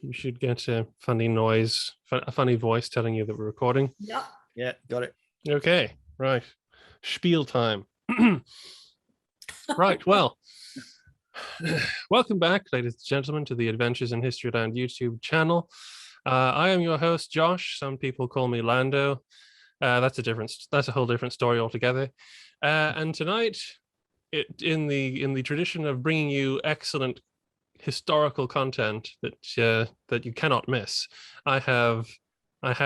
You should get a funny noise, a funny voice telling you that we're recording. Yep. Yeah, got it. Okay, right. Spiel time. Right, well, welcome back, ladies and gentlemen, to the Adventures in Historyland YouTube channel. I am your host, Josh. Some people call me Lando. That's a whole different story altogether. And tonight, in the tradition of bringing you excellent historical content that you cannot miss, I have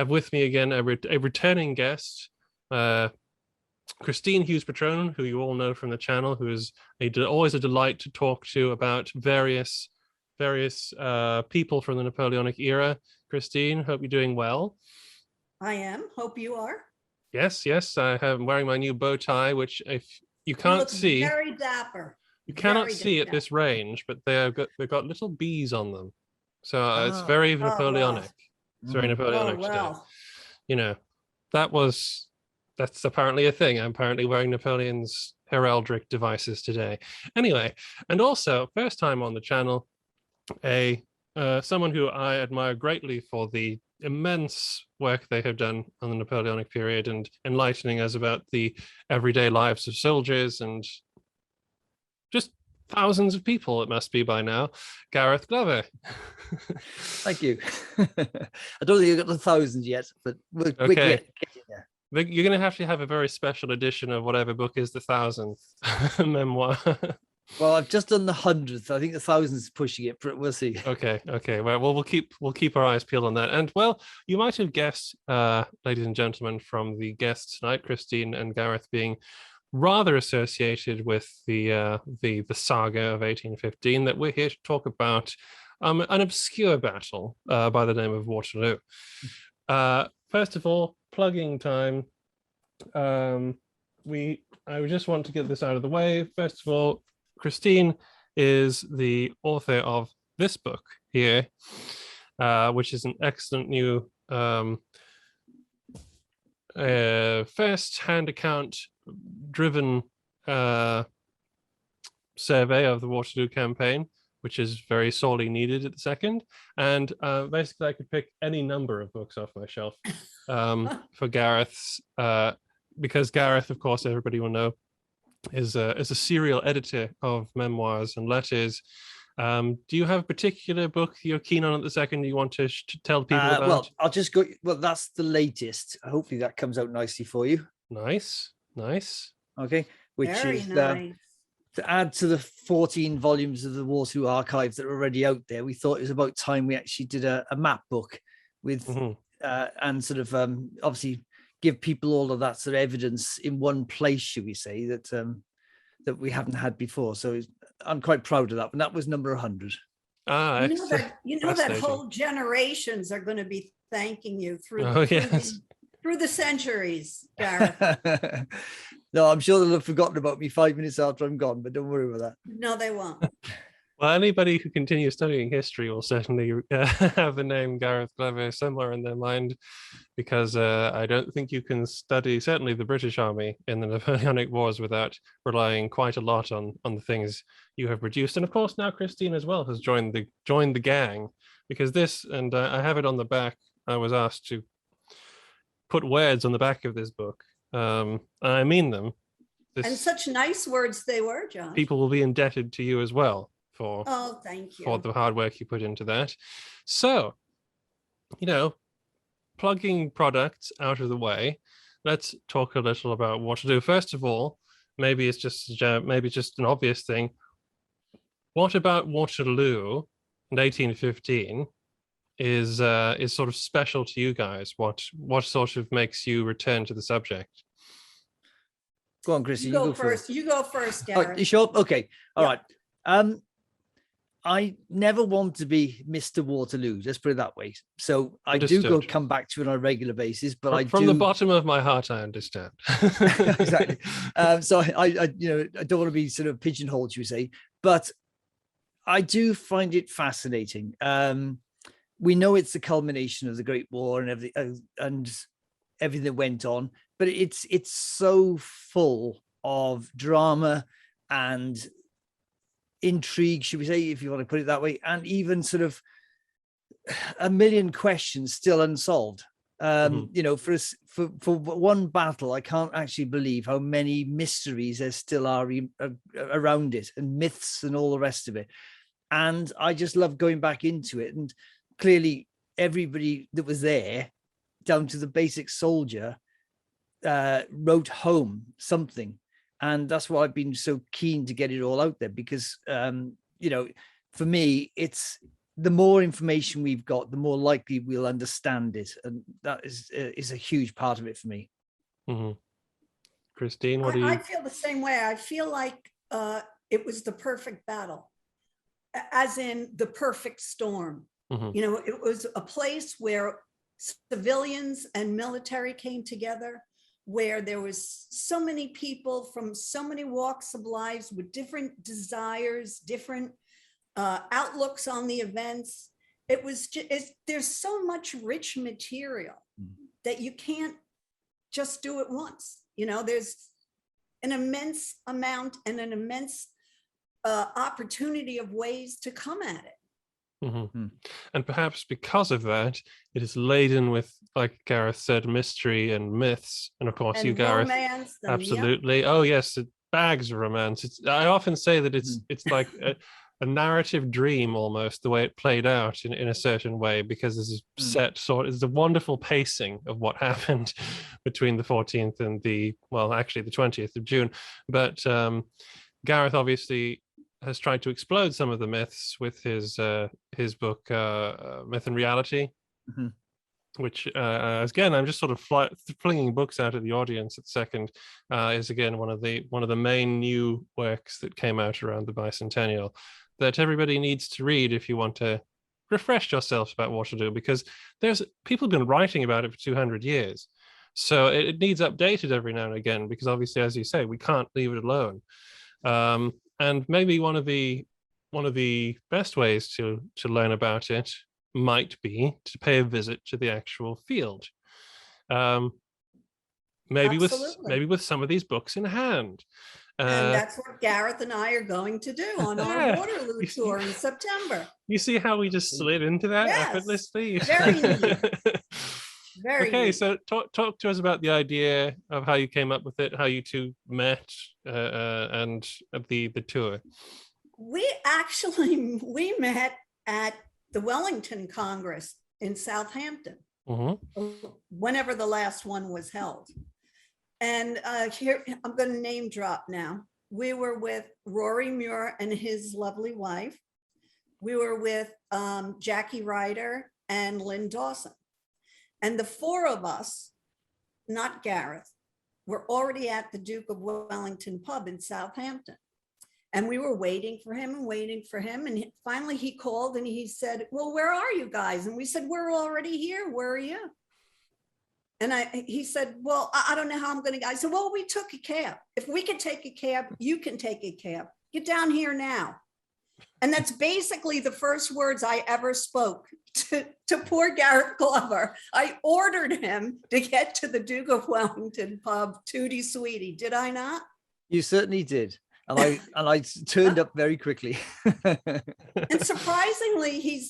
with me again a returning guest, Kristine Hughes Patrone, who you all know from the channel, who is always a delight to talk to about various people from the Napoleonic era. Kristine, hope you're doing well. I am. Hope you are. Yes, I'm wearing my new bow tie, which if you can't see, very dapper. You cannot see at this range, but they've got little bees on them, so it's very Napoleonic. Wow. It's very Napoleonic stuff. You know, that's apparently a thing. I'm apparently wearing Napoleon's heraldic devices today. Anyway, and also first time on the channel, someone who I admire greatly for the immense work they have done on the Napoleonic period and enlightening us about the everyday lives of soldiers and just thousands of people, it must be by now. Gareth Glover. Thank you. I don't think you've got the thousands yet, but we're getting there. You're going to have a very special edition of whatever book is the 1000th memoir. Well, I've just done the 100th. I think the 1000th is pushing it, but we'll see. Okay. Well, we'll keep our eyes peeled on that. And well, you might have guessed, ladies and gentlemen, from the guests tonight, Kristine and Gareth being rather associated with the saga of 1815, that we're here to talk about an obscure battle by the name of Waterloo. First of all, plugging time. I just want to get this out of the way. First of all, Kristine is the author of this book here, which is an excellent new first-hand account driven survey of the Waterloo campaign, which is very sorely needed at the second. And basically I could pick any number of books off my shelf for Gareth's, because Gareth, of course, everybody will know, is a serial editor of memoirs and letters. Do you have a particular book you're keen on at the second you want to tell people about? Well, I'll just go. Well, that's the latest. Hopefully that comes out nicely for you. Nice. Okay, which very is nice. To add to the 14 volumes of the Waterloo archives that are already out there. We thought it was about time we actually did a map book with and sort of obviously give people all of that sort of evidence in one place, should we say, that that we haven't had before. So I'm quite proud of that. And that was number 100. You know that whole generations are going to be thanking you through the centuries, Gareth. No, I'm sure they'll have forgotten about me 5 minutes after I'm gone, but don't worry about that. No, they won't. Well, anybody who continues studying history will certainly have the name Gareth Glover somewhere in their mind, because I don't think you can study, certainly the British Army in the Napoleonic Wars, without relying quite a lot on the things you have produced. And of course, now Kristine as well has joined the gang, because this, and I have it on the back, I was asked to put words on the back of this book. I mean them. And such nice words they were, John. People will be indebted to you as well for thank you for the hard work you put into that. So, plugging products out of the way, let's talk a little about Waterloo. First of all, maybe it's just an obvious thing. What about Waterloo in 1815 is sort of special to you guys? What sort of makes you return to the subject? Go on, Chrissy. You go first. You go first, Gareth. Oh, you sure? Okay. All right. I never want to be Mr. Waterloo. Let's put it that way. So I do come back to it on a regular basis, but from the bottom of my heart, I understand. Exactly. So I don't want to be sort of pigeonholed, you say, but I do find it fascinating. We know it's the culmination of the Great War and everything that went on, but it's so full of drama and intrigue, should we say, if you want to put it that way, and even sort of a million questions still unsolved. You know, for one battle, I can't actually believe how many mysteries there still are around it, and myths and all the rest of it. And I just love going back into it. And clearly everybody that was there, down to the basic soldier, wrote home something. And that's why I've been so keen to get it all out there, because, you know, for me, it's the more information we've got, the more likely we'll understand it. And that is a huge part of it for me. Kristine, what do you? I feel the same way. I feel like it was the perfect battle, as in the perfect storm. You know, it was a place where civilians and military came together, where there was so many people from so many walks of lives with different desires, different outlooks on the events. It was just, there's so much rich material that you can't just do it once. You know, there's an immense amount and an immense opportunity of ways to come at it. And perhaps because of that, it is laden with, like Gareth said, mystery and myths, and of course and you, Gareth, romance, absolutely. Yep. Oh yes, bags of romance. I often say that it's like a narrative dream almost, the way it played out in a certain way, because there's a set sort. It's a wonderful pacing of what happened between the 14th and the 20th of June. But Gareth obviously has tried to explode some of the myths with his book Myth and Reality, which again, I'm just sort of flinging books out of the audience at second, is again one of the main new works that came out around the bicentennial that everybody needs to read if you want to refresh yourselves about Waterloo, because there's people have been writing about it for 200 years. So it needs updated every now and again, because obviously, as you say, we can't leave it alone. And maybe one of the best ways to learn about it might be to pay a visit to the actual field. Maybe with some of these books in hand. And that's what Gareth and I are going to do on our Waterloo tour in September. You see how we just slid into that effortlessly? Very neat. Very okay, neat. so talk to us about the idea of how you came up with it, how you two met, and the tour. We met at the Wellington Congress in Southampton, whenever the last one was held. And here, I'm going to name drop now. We were with Rory Muir and his lovely wife. We were with Jackie Ryder and Lynn Dawson. And the four of us, not Gareth, were already at the Duke of Wellington pub in Southampton. And we were waiting for him. And finally he called and he said, well, where are you guys? And we said, we're already here. Where are you? And he said, well, I don't know how I'm going to. I said, well, we took a cab. If we can take a cab, you can take a cab. Get down here now. And that's basically the first words I ever spoke to poor Gareth Glover. I ordered him to get to the Duke of Wellington pub, Tootie Sweetie. Did I not? You certainly did. And I turned up very quickly. And surprisingly,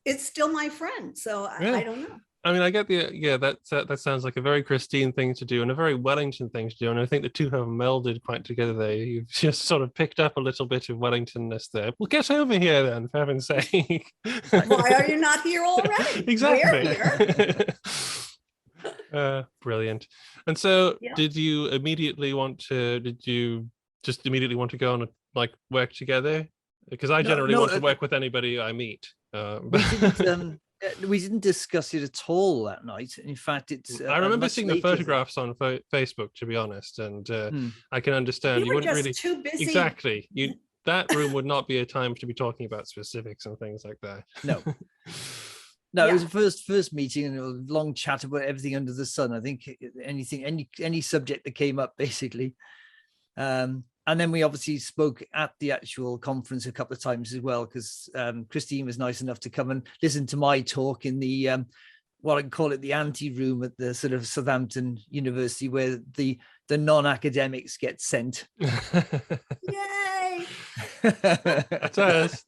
it's still my friend. So I don't know. I mean, I get that sounds like a very Kristine thing to do and a very Wellington thing to do. And I think the two have melded quite together there. You've just sort of picked up a little bit of Wellingtonness there. Well, get over here then, for heaven's sake. Why are you not here already? Exactly. We're here. Brilliant. And so did you just immediately want to go and like work together? Because I generally want to work with anybody I meet. We didn't discuss it at all that night. In fact, it's. I remember seeing the photographs on Facebook, to be honest, and I can understand you wouldn't really too busy. Exactly. That room would not be a time to be talking about specifics and things like that. No. It was the first meeting and a long chat about everything under the sun. I think any subject that came up, basically. And then we obviously spoke at the actual conference a couple of times as well, because Kristine was nice enough to come and listen to my talk in the, what I can call it, the ante-room at the sort of Southampton University, where the non-academics get sent. Yay! That's us.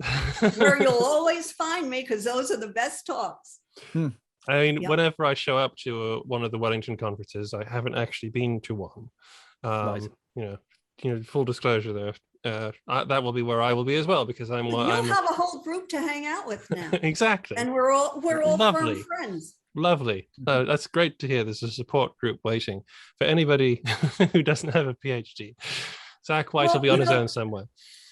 Where you'll always find me, because those are the best talks. I mean, Yep. whenever I show up to one of the Wellington conferences, I haven't actually been to one. Right. You know, full disclosure there. That will be where I will be as well, because I'm You'll have a whole group to hang out with now. exactly, and we're all Lovely. firm friends. Lovely. That's great to hear. There's a support group waiting for anybody who doesn't have a PhD. Zach White will be on his own somewhere.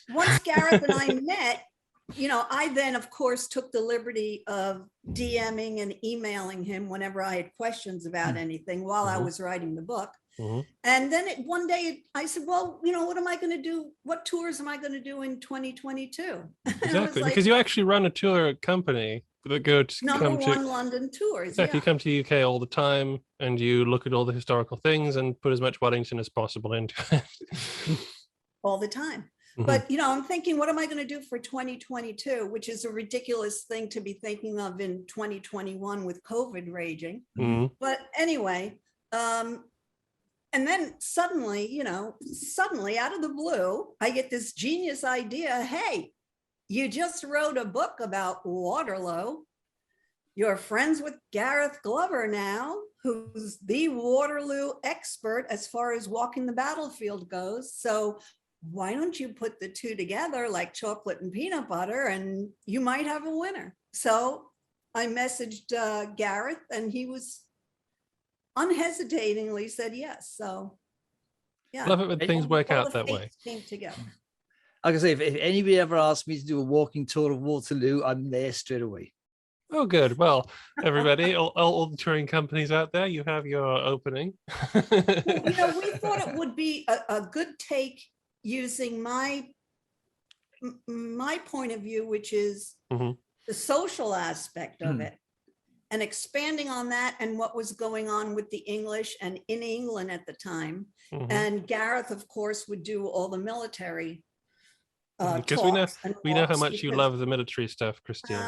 Once Gareth and I met, I then, of course, took the liberty of DMing and emailing him whenever I had questions about anything while I was writing the book. And then one day I said, well, what am I going to do? What tours am I going to do in 2022? Exactly, because you actually run a tour company that go to number one London tours. Exactly, you come to the UK all the time and you look at all the historical things and put as much Wellington as possible into it. All the time. But, I'm thinking, what am I going to do for 2022, which is a ridiculous thing to be thinking of in 2021 with COVID raging. But anyway, and then suddenly out of the blue, I get this genius idea. Hey, you just wrote a book about Waterloo. You're friends with Gareth Glover now, who's the Waterloo expert as far as walking the battlefield goes. So why don't you put the two together like chocolate and peanut butter, and you might have a winner. So I messaged Gareth, and he was unhesitatingly said yes. So yeah, love it when things work out that way. Came together. Like I say, if anybody ever asks me to do a walking tour of Waterloo, I'm there straight away. Oh, good. Well, everybody, all the touring companies out there, you have your opening. Well, we thought it would be a good take using my point of view, which is the social aspect of it, and expanding on that and what was going on with the English and in England at the time. And Gareth, of course, would do all the military because we know how much you love the military stuff, Kristine.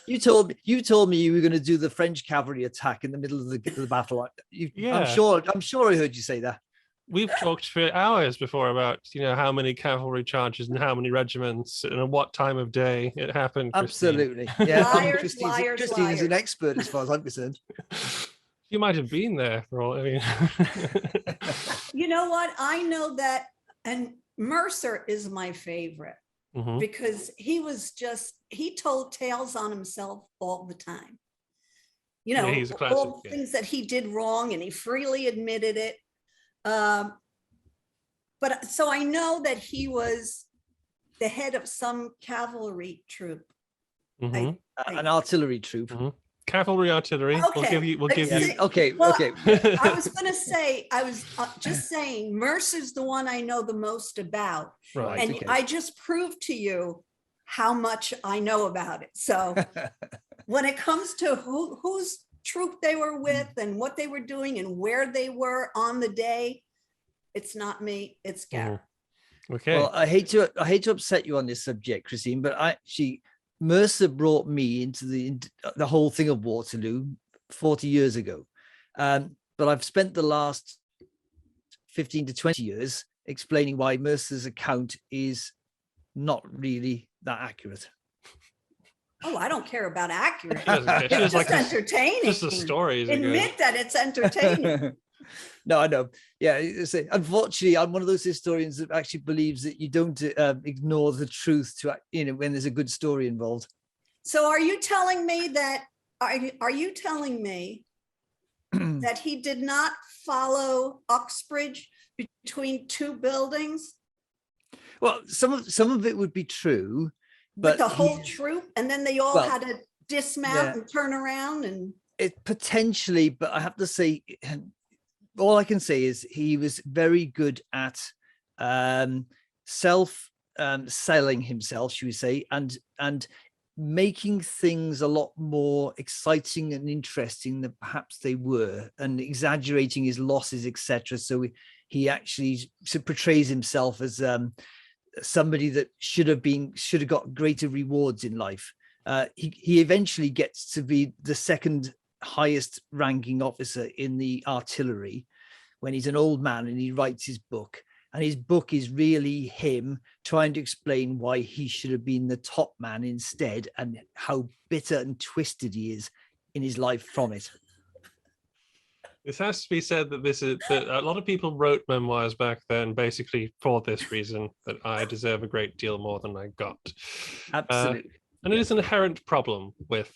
You told me you were going to do the French cavalry attack in the middle of the battle. I'm sure I heard you say that. We've talked for hours before about how many cavalry charges and how many regiments and at what time of day it happened. Absolutely, Kristine. yeah. Kristine is an expert as far as I'm concerned. You might have been there for all. I mean, you know what? I know that, and Mercer is my favorite because he told tales on himself all the time. He's a classic, all the things that he did wrong, and he freely admitted it. But so I know that he was the head of some cavalry troop, an artillery troop. Cavalry artillery. Okay. We'll give you. Okay. I was going to say, I was just saying, Mercer's the one I know the most about, Right. and I just proved to you how much I know about it. So when it comes to whose troop they were with and what they were doing and where they were on the day, it's not me, it's Gareth. Okay. Well, I hate to upset you on this subject, Kristine, but Mercer brought me into the whole thing of Waterloo 40 years ago. But I've spent the last 15 to 20 years explaining why Mercer's account is not really that accurate. Oh, I don't care about accurate. It's just entertaining. Just the stories. Admit that it's entertaining. No, I know. Yeah, unfortunately, I'm one of those historians that actually believes that you don't ignore the truth to when there's a good story involved. So, are you telling me that? Are you telling me that he did not follow Uxbridge between two buildings? Well, some of it would be true, but with the whole troop, and then they all had to dismount and turn around, and it potentially. But I have to say, all I can say is he was very good at selling himself, should we say, and making things a lot more exciting and interesting than perhaps they were, and exaggerating his losses, etc. So he actually portrays himself as somebody that should have got greater rewards in life. He eventually gets to be the second highest ranking officer in the artillery when he's an old man, and he writes his book. And his book is really him trying to explain why he should have been the top man instead, and how bitter and twisted he is in his life from it. This has to be said that a lot of people wrote memoirs back then basically for this reason, that I deserve a great deal more than I got. Absolutely. And it is an inherent problem with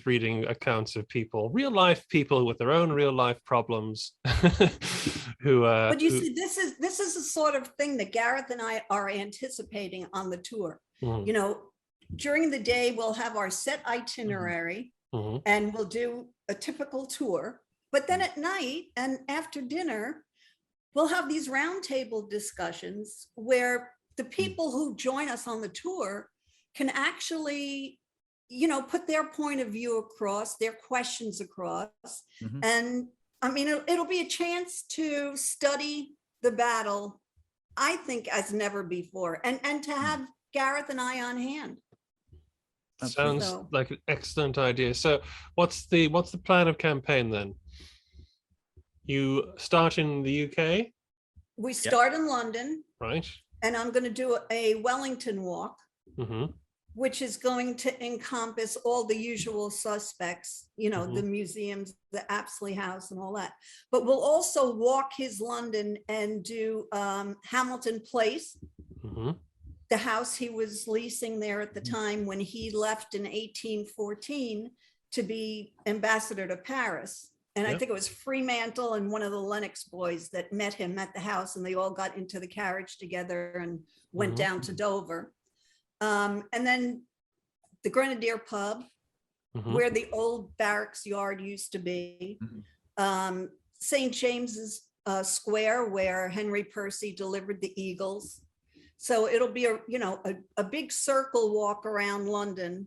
reading accounts of people, real life people with their own real life problems. But you see, this is the sort of thing that Gareth and I are anticipating on the tour. You know, during the day we'll have our set itinerary, and we'll do a typical tour. But then at night and after dinner, we'll have these roundtable discussions where the people who join us on the tour can actually, you know, put their point of view across, their questions across. And I mean, it'll be a chance to study the battle, I think, as never before, and to have Gareth and I on hand. Sounds like an excellent idea. So what's the plan of campaign then? You start in the UK? We start in London. Right. And I'm going to do a Wellington walk, which is going to encompass all the usual suspects, you know, the museums, the Apsley House and all that. But we'll also walk his London and do Hamilton Place, the house he was leasing there at the time when he left in 1814 to be ambassador to Paris. And I think it was Fremantle and one of the Lennox boys that met him at the house, and they all got into the carriage together and went down to Dover. And then the Grenadier Pub, where the old barracks yard used to be. St. James's Square, where Henry Percy delivered the Eagles. So it'll be a big circle walk around London,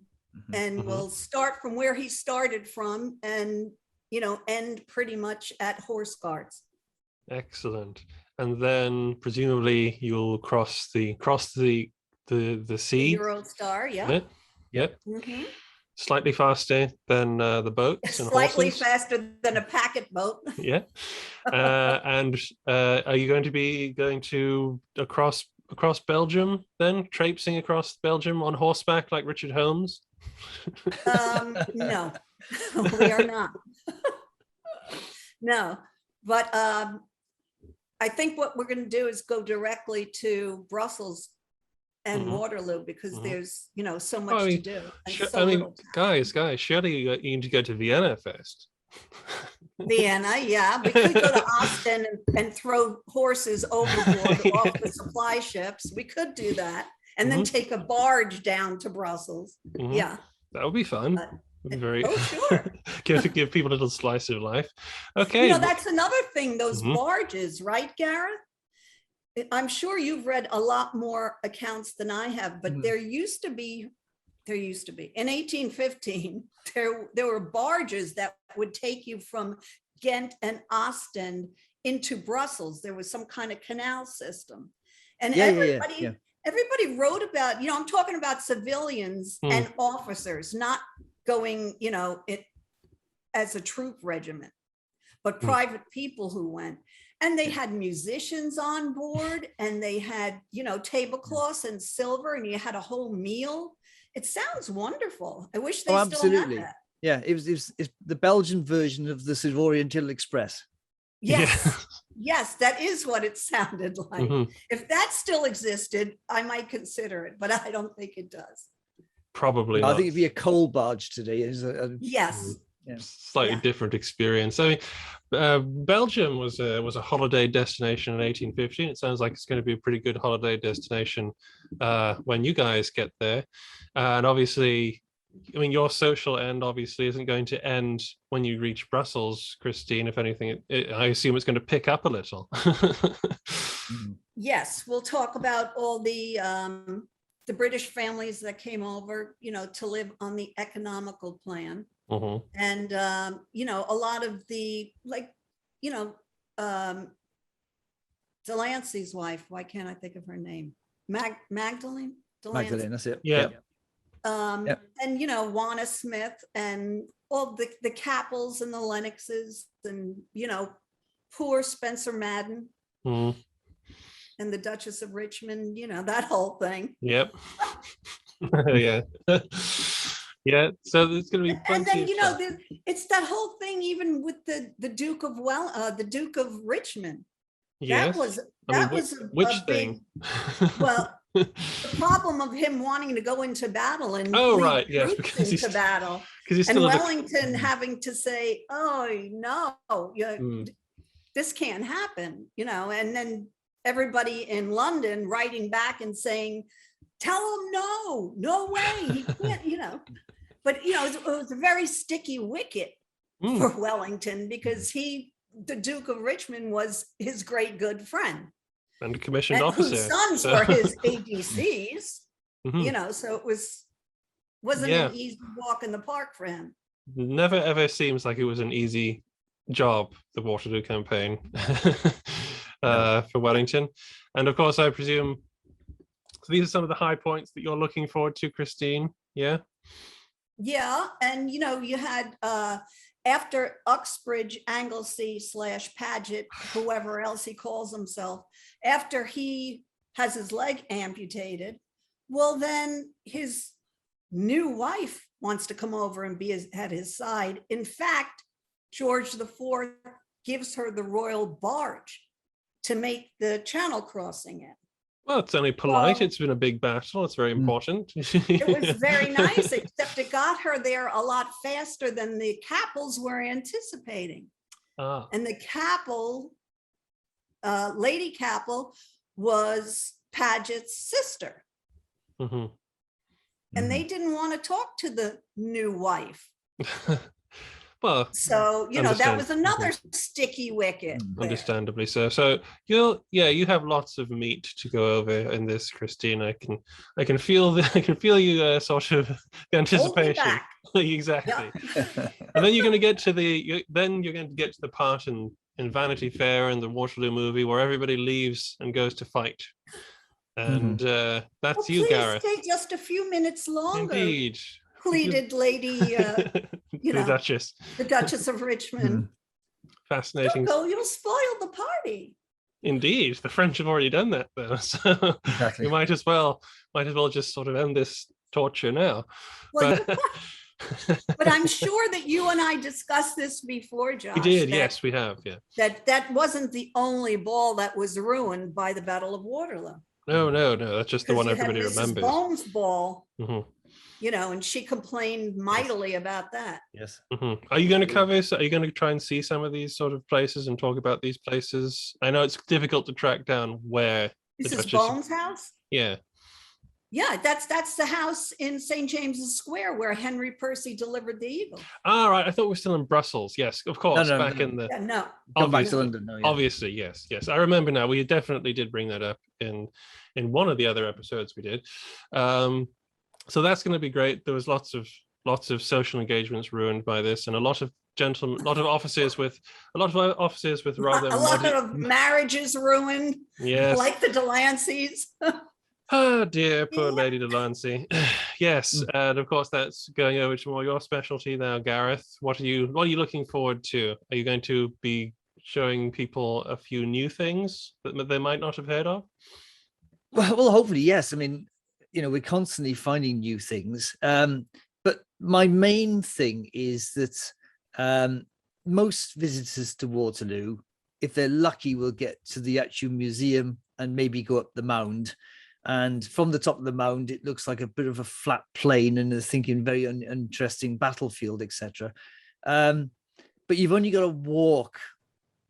and we'll start from where he started from, and end pretty much at Horse Guards. Excellent. And then presumably you'll cross the sea. The Eurostar, Yep. Slightly faster than the boats and slightly horses. faster than a packet boat. And are you going to be across Belgium then, traipsing across Belgium on horseback like Richard Holmes? No, we are not. No, but I think what we're going to do is go directly to Brussels and Waterloo, because there's so much to do. Guys, surely you need to go to Vienna first. Vienna, yeah. We could go to Ostend and throw horses overboard off the supply ships. We could do that, and then take a barge down to Brussels. Yeah, that would be fun. Very sure. give people a little slice of life. Okay, that's another thing. Those barges, right, Gareth? I'm sure you've read a lot more accounts than I have, but there used to be in 1815 there were barges that would take you from Ghent and Ostend into Brussels. There was some kind of canal system, and everybody wrote about, I'm talking about civilians and officers, not going, it as a troop regiment, but private people who went. And they had musicians on board, and they had, tablecloths and silver, and you had a whole meal. It sounds wonderful. I wish they still had that. Yeah, it's the Belgian version of the Oriental Express. Yes, yes, that is what it sounded like. If that still existed, I might consider it, but I don't think it does. Probably I not. think it'd be a coal barge today. Yes. Slightly different experience. I mean, Belgium was a holiday destination in 1815. It sounds like it's going to be a pretty good holiday destination when you guys get there. And obviously, I mean, your social end obviously isn't going to end when you reach Brussels, Kristine. If anything, I assume it's going to pick up a little. Yes, we'll talk about all the British families that came over, to live on the economical plan. And, a lot of the, Delancey's wife, why can't I think of her name? Magdalene? Magdalene, that's it. Yeah. And, Juana Smith and all the Cappels and the Lennoxes and, poor Spencer Madden. and the Duchess of Richmond, that whole thing. Yep. Yeah. Yeah. So there's going to be plenty. And then it's that whole thing, even with the Duke of the Duke of Richmond. Yes. That was which a thing? Well, the problem of him wanting to go into battle and right, yes, because into battle, and Wellington having to say, "Oh no, this can't happen," and then everybody in London writing back and saying, "Tell him no way, he can't," But it was a very sticky wicket for Wellington, because the Duke of Richmond was his great good friend and a commissioned officer, whose sons were his ADCs. So it wasn't an easy walk in the park for him. Never ever seems like it was an easy job, the Waterloo campaign. For Wellington. And of course, I presume, so these are some of the high points that you're looking forward to, Kristine. Yeah, and you had after Uxbridge, Anglesey / Paget, whoever else he calls himself, after he has his leg amputated, well, then his new wife wants to come over and be at his side. In fact, George IV gives her the royal barge to make the channel crossing in. Well, it's only polite. It's been a big battle. It's very important. It was very nice, except it got her there a lot faster than the Cappels were anticipating. And the Cappel, Lady Cappel, was Paget's sister. And they didn't want to talk to the new wife. Well, so that was another sticky wicket. Understandably so. So you have lots of meat to go over in this, Kristine. I can feel you sort of anticipation. Exactly. And then you're going to get to the part in Vanity Fair and the Waterloo movie where everybody leaves and goes to fight. And that's you, Gareth. Stay just a few minutes longer. Indeed. Pleaded Lady, the Duchess. The Duchess of Richmond. Fascinating. Don't go, you'll spoil the party. Indeed, the French have already done that, though. So exactly. You might as well just sort of end this torture now. Well, but I'm sure that you and I discussed this before, Josh. We did, yes, we have, yeah. That wasn't the only ball that was ruined by the Battle of Waterloo. No, that's just the one everybody remembers. Bones ball. And she complained mightily about that. Yes. Are you going to cover? Are you going to try and see some of these sort of places and talk about these places? I know it's difficult to track down where. This is Bones' house? Yeah. Yeah, that's the house in St. James's Square where Henry Percy delivered the eagle. All right, I thought we were still in Brussels. Yes, of course. No. In the Come back to London. No, yeah. Obviously, yes. I remember now. We definitely did bring that up in one of the other episodes we did. So that's going to be great. There was lots of social engagements ruined by this, and a lot of offices with rather a lot of marriages ruined. Yes, like the Delanceys. Oh dear, poor Lady Delancey. Yes, and of course that's going over to more your specialty now, Gareth. What are you looking forward to? Are you going to be showing people a few new things that they might not have heard of? Well, hopefully, yes. I mean, we're constantly finding new things. But my main thing is that most visitors to Waterloo, if they're lucky, will get to the actual museum and maybe go up the mound. And from the top of the mound, it looks like a bit of a flat plain and they're thinking very interesting battlefield, etc. But you've only got to walk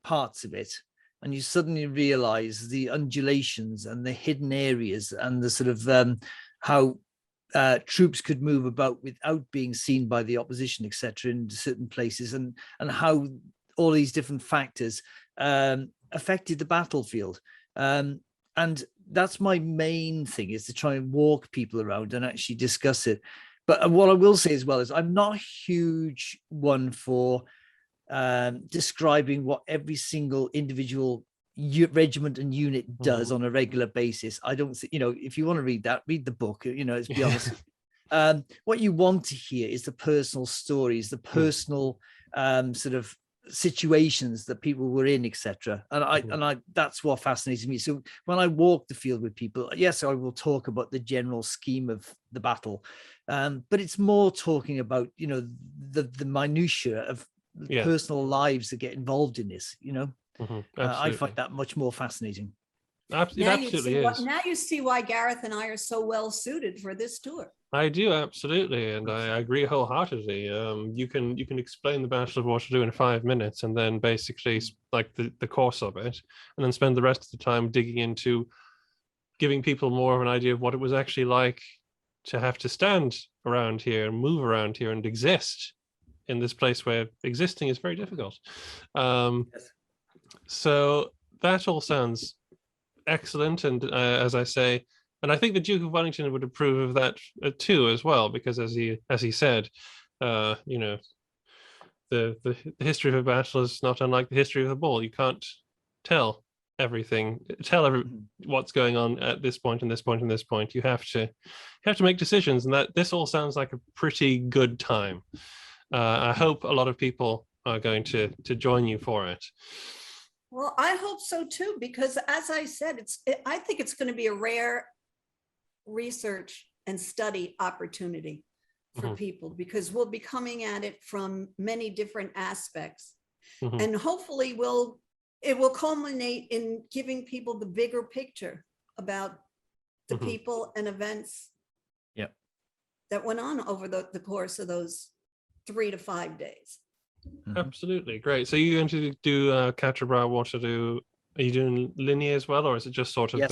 parts of it, and you suddenly realize the undulations and the hidden areas and the sort of how troops could move about without being seen by the opposition, etc., in certain places, and how all these different factors affected the battlefield. And that's my main thing, is to try and walk people around and actually discuss it. But what I will say as well is I'm not a huge one for describing what every single individual regiment and unit does on a regular basis. I don't think, if you want to read that, read the book, let's be honest. What you want to hear is the personal stories, the personal sort of situations that people were in, etc. And I that's what fascinates me. So when I walk the field with people, yes, I will talk about the general scheme of the battle, but it's more talking about, you know, the minutiae of personal lives that get involved in this. You know, I find that much more fascinating. It absolutely is. Now you see why Gareth and I are so well suited for this tour. I do, absolutely, and I agree wholeheartedly. You can explain the Battle of Waterloo in 5 minutes, and then basically like the course of it, and then spend the rest of the time digging into giving people more of an idea of what it was actually like to have to stand around here and move around here and exist in this place where existing is very difficult. So that all sounds excellent, and as I say, and I think the Duke of Wellington would approve of that too, as well, because as he said, you know, the history of a battle is not unlike the history of a ball. You can't tell everything, what's going on at this point and this point and this point. You have to make decisions, and that this all sounds like a pretty good time. I hope a lot of people are going to join you for it. Well, I hope so too, because as I said, I think it's going to be a rare research and study opportunity for people, because we'll be coming at it from many different aspects, and hopefully it will culminate in giving people the bigger picture about the people and events that went on over the course of those 3 to 5 days. Absolutely, great. So you're going to do Quatre Bras, Waterloo. Are you doing linear as well, or is it just sort of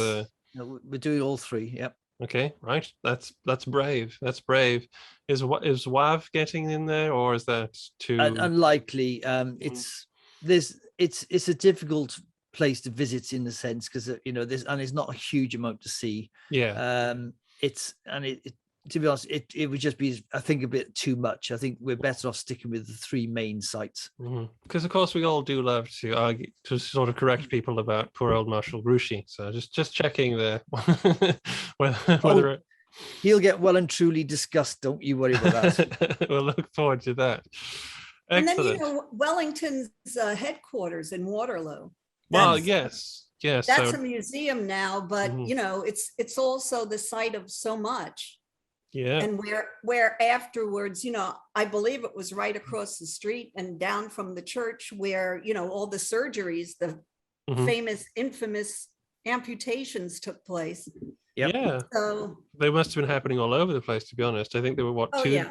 No, we're doing all 3. Yep. Okay, right. That's brave. That's brave. Is WAV getting in there, or is that too unlikely? It's a difficult place to visit in the sense, because you know there's not a huge amount to see. Yeah. To be honest, it would just be, I think, a bit too much. I think we're better off sticking with the 3 main sites. Because of course we all do love to argue, to sort of correct people about poor old Marshal Grouchy. So just checking there whether he'll get well and truly discussed. Don't you worry about that. We'll look forward to that. Excellent. And then, you know, Wellington's headquarters in Waterloo. Well, yes. That's a museum now, but you know, it's also the site of so much. Yeah. And where afterwards, you know, I believe it was right across the street and down from the church where, you know, all the surgeries, the infamous amputations took place. Yeah. So they must have been happening all over the place, to be honest. I think there were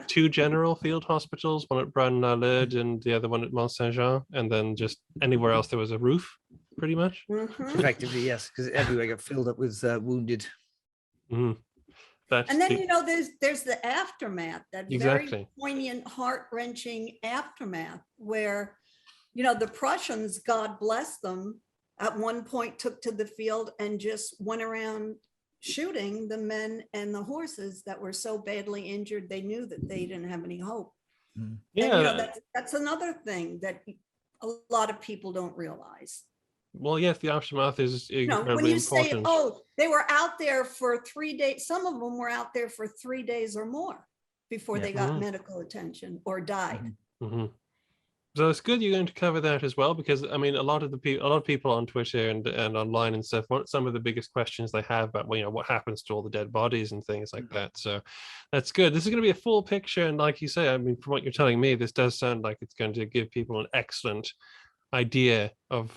two general field hospitals, one at Braine-l'Alleud and the other one at Mont-Saint-Jean, and then just anywhere else there was a roof, pretty much. Effectively, yes, because everywhere got filled up with wounded. And then, you know, there's the aftermath, that very poignant, heart-wrenching aftermath where, you know, the Prussians, God bless them, at one point took to the field and just went around shooting the men and the horses that were so badly injured they knew that they didn't have any hope. Yeah, and, you know, that's another thing that a lot of people don't realize. Well, yes, the aftermath is incredibly when you important. say, oh, they were out there for 3 days, some of them were out there for 3 days or more before they got medical attention or died. So it's good you're going to cover that as well, because I mean, a lot of people on Twitter and online and stuff, what some of the biggest questions they have about, well, you know, what happens to all the dead bodies and things like that. So that's good. This is going to be a full picture, and like you say, I mean, from what you're telling me, this does sound like it's going to give people an excellent idea of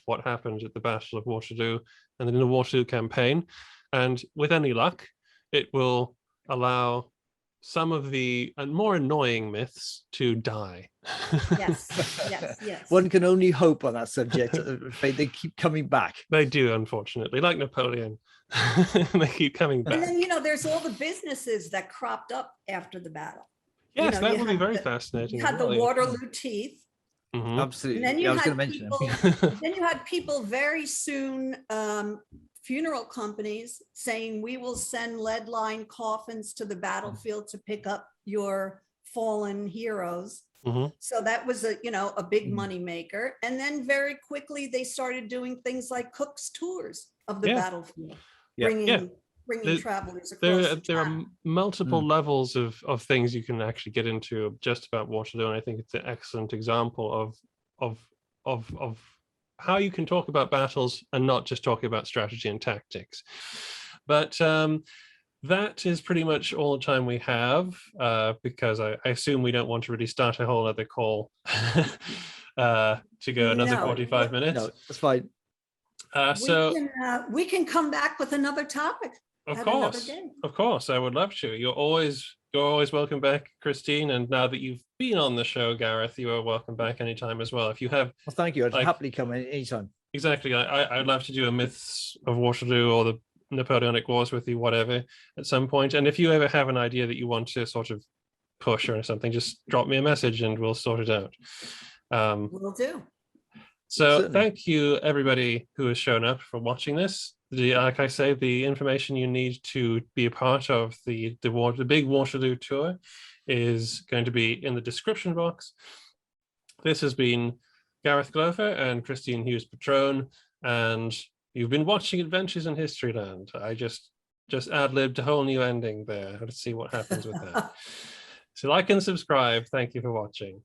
what happened at the Battle of Waterloo and then in the Waterloo campaign. And with any luck, it will allow some of the more annoying myths to die. Yes. One can only hope on that subject. I'm afraid they keep coming back. They do, unfortunately, like Napoleon. They keep coming back. And then, you know, there's all the businesses that cropped up after the battle. Yes, you know, that would be very fascinating. You had the Waterloo teeth. Absolutely. And then I was going to mention them. Then you had people very soon, funeral companies saying, we will send lead-lined coffins to the battlefield to pick up your fallen heroes. So that was a big money maker. And then very quickly they started doing things like Cook's tours of the battlefield, bringing bringing travelers across there are multiple levels of things you can actually get into just about Waterloo, and I think it's an excellent example of how you can talk about battles and not just talking about strategy and tactics. But that is pretty much all the time we have, because I assume we don't want to really start a whole other call to go another 45 minutes. No, that's fine. We can come back with another topic. Of course, I would love to. You're always welcome back, Kristine. And now that you've been on the show, Gareth, you are welcome back anytime as well. If you have, well, thank you. I'd happily come anytime. Exactly. I'd love to do a Myths of Waterloo or the Napoleonic Wars with you, whatever, at some point. And if you ever have an idea that you want to sort of push or something, just drop me a message and we'll sort it out. Will do. So thank you, everybody who has shown up for watching this. Like I say, the information you need to be a part of the big Waterloo tour is going to be in the description box. This has been Gareth Glover and Kristine Hughes Patrone, and you've been watching Adventures in Historyland. I just ad-libbed a whole new ending there. Let's see what happens with that. So like and subscribe. Thank you for watching.